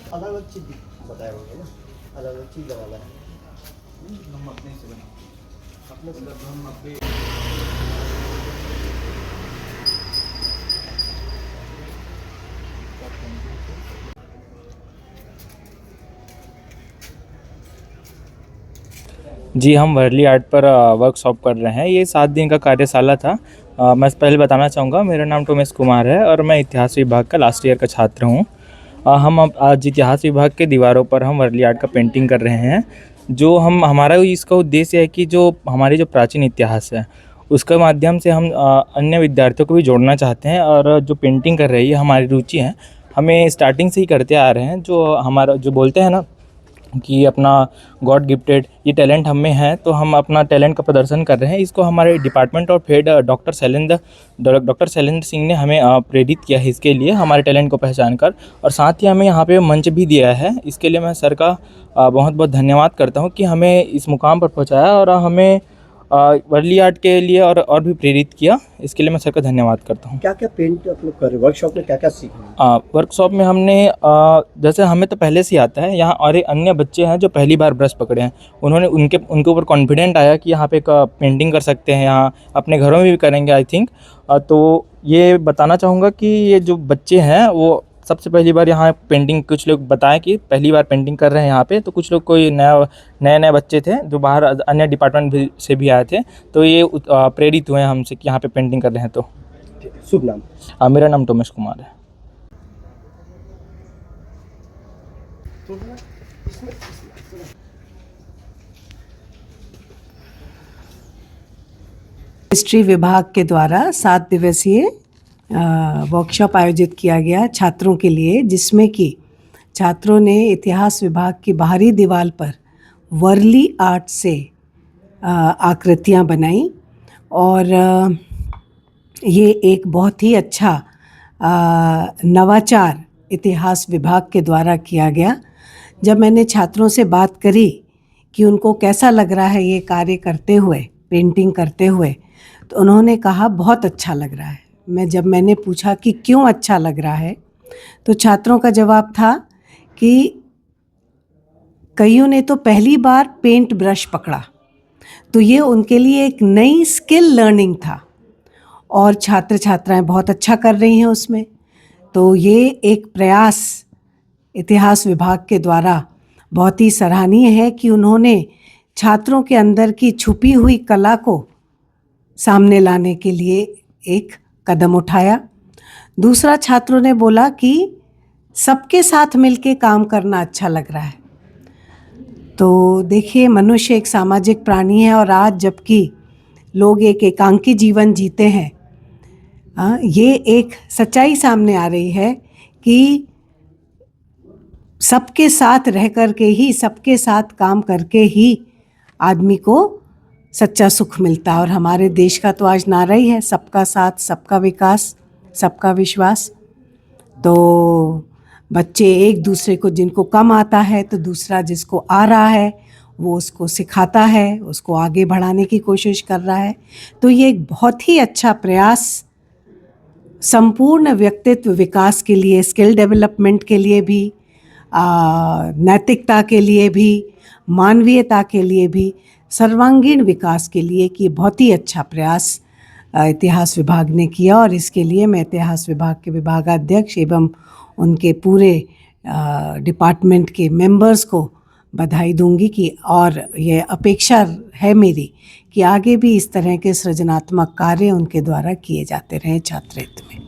अलग अलग चीज़ बताए होंगे ना, अलग अलग चीज़ बनाना है। हम अपने से बना अपने से मतलब हम अपने जी, हम वर्ली आर्ट पर वर्कशॉप कर रहे हैं। ये 7 दिन का कार्यशाला था। मैं पहले बताना चाहूँगा, मेरा नाम टोमेश कुमार है और मैं इतिहास विभाग का लास्ट ईयर का छात्र हूँ। हम अब आज इतिहास विभाग के दीवारों पर हम वर्ली आर्ट का पेंटिंग कर रहे हैं। जो हम हमारा इसका उद्देश्य है कि जो हमारी जो प्राचीन इतिहास है, उसके माध्यम से हम अन्य विद्यार्थियों को भी जोड़ना चाहते हैं। और जो पेंटिंग कर रही है हमारी रुचि है, हमें स्टार्टिंग से ही करते आ रहे हैं। जो हमारा जो बोलते हैं ना कि अपना गॉड गिफ्टेड ये टैलेंट हम में है, तो हम अपना टैलेंट का प्रदर्शन कर रहे हैं। इसको हमारे department of head doctor Shailendra Singh ने हमें प्रेरित किया है इसके लिए, हमारे टैलेंट को पहचान कर। और साथ ही हमें यहाँ पे मंच भी दिया है। इसके लिए मैं सर का बहुत बहुत धन्यवाद करता हूँ कि हमें इस मुकाम पर पहुँचाया और हमें वर्ली आर्ट के लिए और भी प्रेरित किया। इसके लिए मैं सर का धन्यवाद करता हूँ। क्या क्या पेंट आप लोग कर रहे हो वर्कशॉप में, क्या क्या सीखे? वर्कशॉप में हमने जैसे हमें तो पहले से ही आता है यहाँ, और एक अन्य बच्चे हैं जो पहली बार ब्रश पकड़े हैं, उन्होंने उनके ऊपर कॉन्फिडेंट आया कि यहाँ पे एक पेंटिंग कर सकते हैं, यहाँ अपने घरों में भी करेंगे आई थिंक। तो ये बताना चाहूँगा कि ये जो बच्चे हैं वो सबसे पहली बार यहाँ पेंटिंग, कुछ लोग बताएं कि पहली बार पेंटिंग कर रहे हैं यहाँ पे, तो कुछ लोग कोई नए बच्चे थे जो बाहर अन्य डिपार्टमेंट से भी आए थे, तो ये प्रेरित हुए हैं हमसे कि यहाँ पे पेंटिंग कर रहे हैं। तो शुभ नाम? मेरा नाम टोमेश कुमार है। हिस्ट्री विभाग के द्वारा 7 दिवसीय वर्कशॉप आयोजित किया गया छात्रों के लिए, जिसमें कि छात्रों ने इतिहास विभाग की बाहरी दीवार पर वर्ली आर्ट से आकृतियां बनाई। और ये एक बहुत ही अच्छा नवाचार इतिहास विभाग के द्वारा किया गया। जब मैंने छात्रों से बात करी कि उनको कैसा लग रहा है ये कार्य करते हुए, पेंटिंग करते हुए, तो उन्होंने कहा बहुत अच्छा लग रहा है। मैंने पूछा कि क्यों अच्छा लग रहा है, तो छात्रों का जवाब था कि कईयों ने तो पहली बार पेंट ब्रश पकड़ा, तो ये उनके लिए एक नई स्किल लर्निंग था और छात्र छात्राएं बहुत अच्छा कर रही हैं उसमें। तो ये एक प्रयास इतिहास विभाग के द्वारा बहुत ही सराहनीय है कि उन्होंने छात्रों के अंदर की छुपी हुई कला को सामने लाने के लिए एक कदम उठाया। दूसरा, छात्रों ने बोला कि सबके साथ मिलके काम करना अच्छा लग रहा है। तो देखिए, मनुष्य एक सामाजिक प्राणी है और आज जबकि लोग एक एकांकी जीवन जीते हैं, ये एक सच्चाई सामने आ रही है कि सबके साथ रह करके ही, सबके साथ काम करके ही आदमी को सच्चा सुख मिलता है। और हमारे देश का तो आज नारा ही है, सबका साथ, सबका विकास, सबका विश्वास। तो बच्चे एक दूसरे को, जिनको कम आता है तो दूसरा जिसको आ रहा है वो उसको सिखाता है, उसको आगे बढ़ाने की कोशिश कर रहा है। तो ये एक बहुत ही अच्छा प्रयास संपूर्ण व्यक्तित्व विकास के लिए, स्किल डेवलपमेंट के लिए भी, नैतिकता के लिए भी, मानवीयता के लिए भी, सर्वांगीण विकास के लिए कि बहुत ही अच्छा प्रयास इतिहास विभाग ने किया। और इसके लिए मैं इतिहास विभाग के विभागाध्यक्ष एवं उनके पूरे डिपार्टमेंट के मेंबर्स को बधाई दूंगी कि, और ये अपेक्षा है मेरी कि आगे भी इस तरह के सृजनात्मक कार्य उनके द्वारा किए जाते रहें छात्र हित में।